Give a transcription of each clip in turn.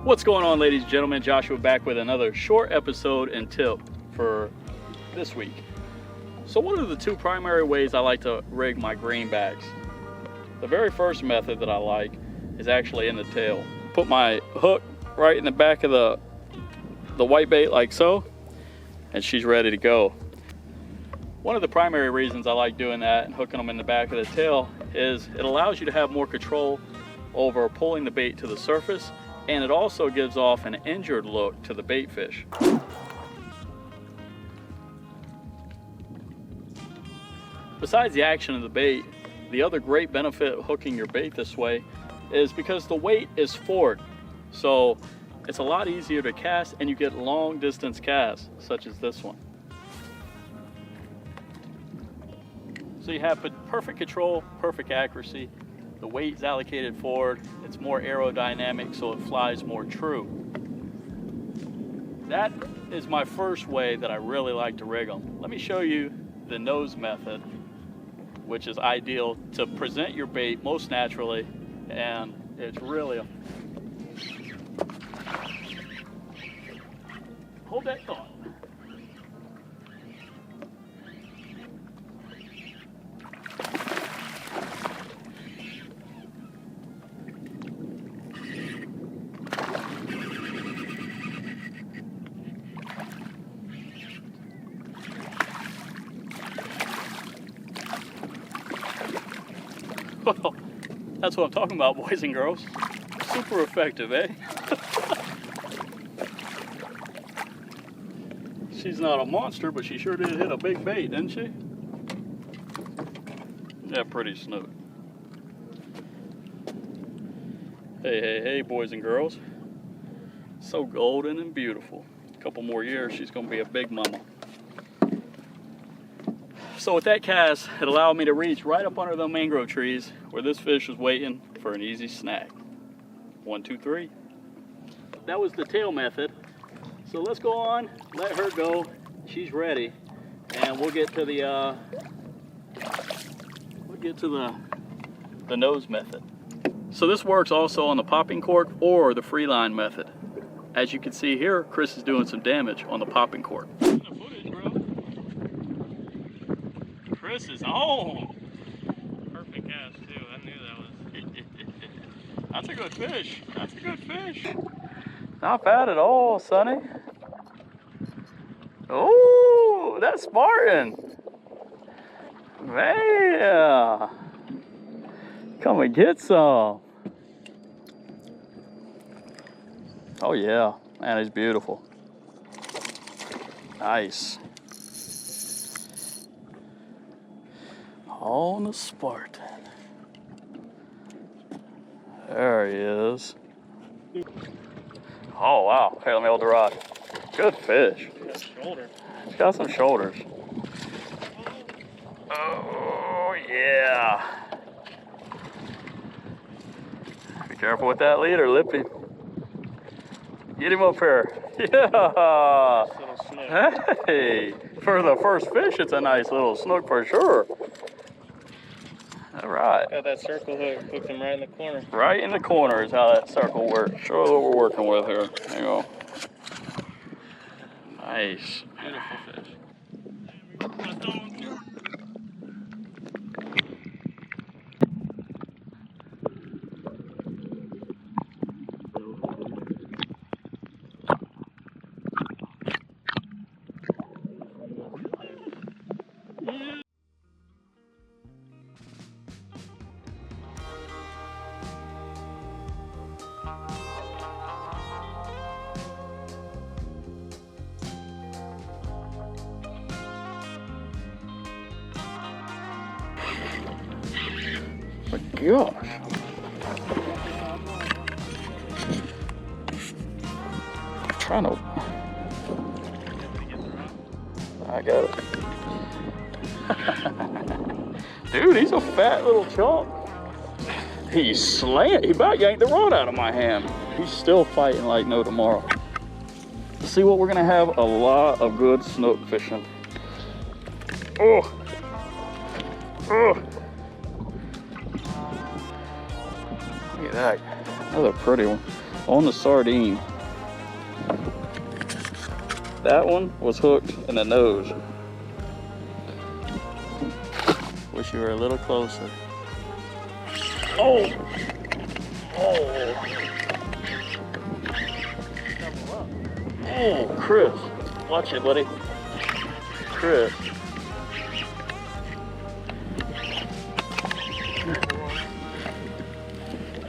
What's going on, ladies and gentlemen? Joshua back with another short episode and tip for this week. So what are the two primary ways I like to rig my greenbacks? The very first method that I like is actually in the tail. Put my hook right in the back of the whitebait like so, and she's ready to go. One of the primary reasons I like doing that and hooking them in the back of the tail is it allows you to have more control over pulling the bait to the surface, and it also gives off an injured look to the bait fish. Besides the action of the bait, the other great benefit of hooking your bait this way is because the weight is forward. So it's a lot easier to cast and you get long distance casts, such as this one. So you have perfect control, perfect accuracy. The weight is allocated forward. It's more aerodynamic, so it flies more true. That is my first way that I really like to rig them. Let me show you the nose method, which is ideal to present your bait most naturally, and it's really hold that thought. Well, that's what I'm talking about, boys and girls. Super effective, eh? She's not a monster, but she sure did hit a big bait, didn't she? Yeah, pretty snoot. Hey, hey, hey, boys and girls. So golden and beautiful. A couple more years, she's gonna be a big mama. So with that cast, it allowed me to reach right up under the mangrove trees where this fish was waiting for an easy snack. 1, 2, 3. That was the tail method. So let's go on, let her go. She's ready, and we'll get to the nose method. So this works also on the popping cork or the free line method. As you can see here, Chris is doing some damage on the popping cork. Chris is on. Perfect cast too. I knew that was. That's a good fish. That's a good fish. Not bad at all, Sonny. Oh, that's Spartan. Man. Come and get some. Oh yeah, man, he's beautiful. Nice. On the Spartan. There he is. Oh wow, here, let me hold the rod. Good fish. He's got some shoulders. Oh yeah. Be careful with that leader, Lippy. Get him up here. Yeah. Hey, for the first fish, it's a nice little snook for sure. All right. Got that circle hook, hooked him right in the corner. Right in the corner is how that circle works. Show what we're working with here. There you go. Nice. Beautiful fish. My gosh. I'm trying to. I got it. Dude, he's a fat little chunk. He about yanked the rod out of my hand. He's still fighting like no tomorrow. See what, we're gonna have a lot of good snook fishing. Oh. Oh. Look at that, another pretty one. on the sardine. That one was hooked in the nose. Wish you were a little closer. Oh! Oh! Oh, Chris. Watch it, buddy. Chris.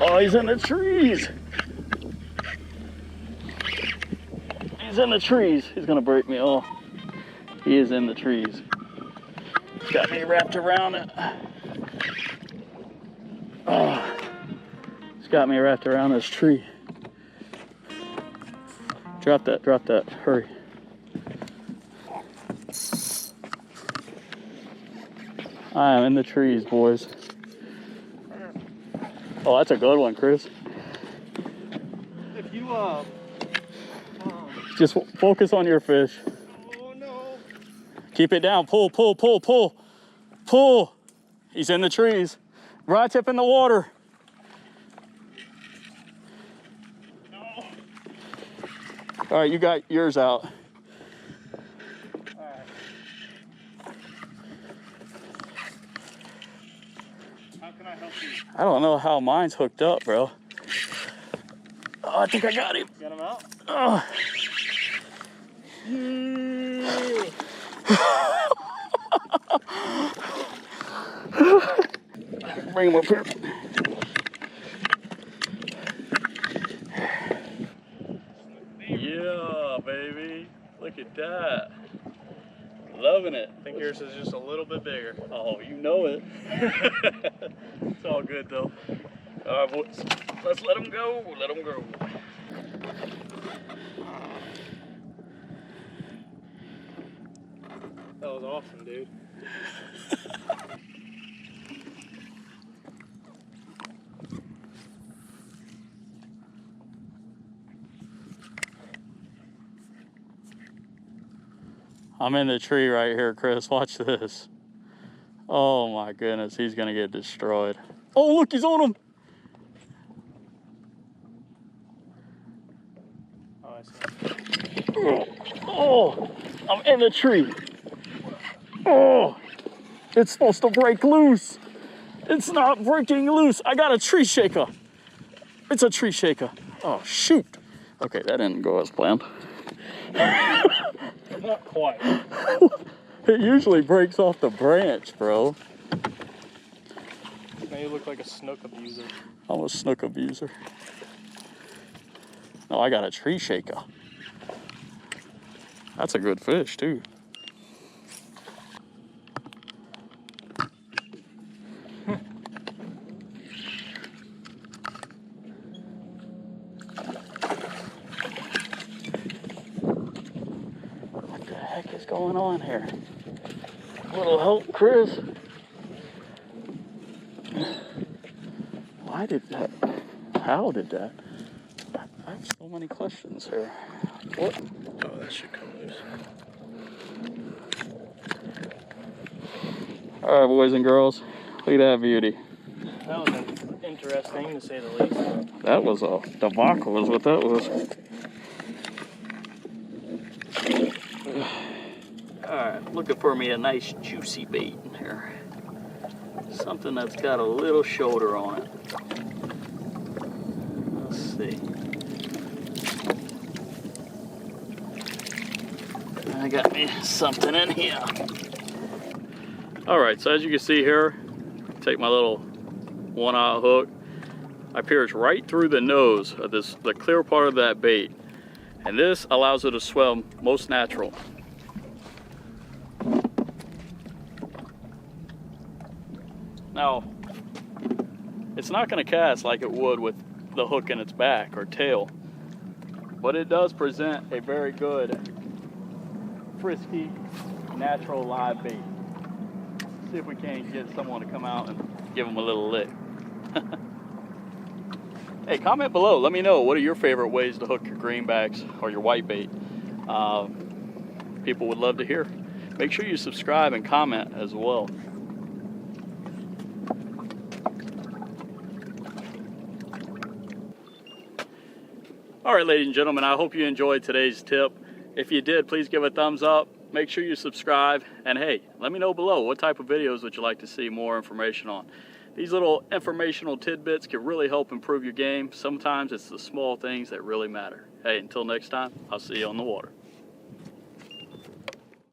Oh, he's in the trees. He's in the trees. He's gonna break me. Oh, he is in the trees. He's got me wrapped around it. Oh, he's got me wrapped around this tree. Drop that, hurry. I am in the trees, boys. Oh, that's a good one, Chris. If you, Just focus on your fish. oh no. Keep it down, pull, pull, pull, pull, pull. He's in the trees. Rod tip in the water. No. All right, you got yours out. All right. How can I help you? I don't know how mine's hooked up, bro. Oh, I think I got him. Get him out? Oh. Bring him up here. Yeah, baby. Look at that. Loving it. I think yours is just a little bit bigger. Oh, you know it. It's all good though. All right, boys. Let's let him go. Let him go. That was awesome, dude. I'm in the tree right here, Chris. Watch this. Oh my goodness, he's gonna get destroyed. Oh, look, he's on him. Oh, I see. Oh, I'm in the tree. Oh, it's supposed to break loose. It's not breaking loose. I got a tree shaker. It's a tree shaker. Oh, shoot. Okay, that didn't go as planned. Not quite. It usually breaks off the branch, bro. Now you look like a snook abuser. I'm a snook abuser. No, I got a tree shaker. That's a good fish, too. What the heck is going on here? A little help, Chris. Why did that? How did that? I have so many questions here. What? Oh, that should come loose. All right, boys and girls, look at that beauty. That was interesting, to say the least. That was a debacle, is what that was. All right, looking for me a nice juicy bait in here. Something that's got a little shoulder on it. Let's see. I got me something in here. All right, so as you can see here, take my little 1/0 hook. I pierce right through the nose of the clear part of that bait. And this allows it to swim most natural. Now, it's not going to cast like it would with the hook in its back or tail, but it does present a very good, frisky, natural live bait. See if we can't get someone to come out and give them a little lick. Hey, comment below. Let me know, what are your favorite ways to hook your greenbacks or your whitebait? People would love to hear. Make sure you subscribe and comment as well. All right, ladies and gentlemen, I hope you enjoyed today's tip. If you did, please give a thumbs up. Make sure you subscribe. And hey, let me know below what type of videos would you like to see more information on. These little informational tidbits can really help improve your game. Sometimes it's the small things that really matter. Hey, until next time, I'll see you on the water.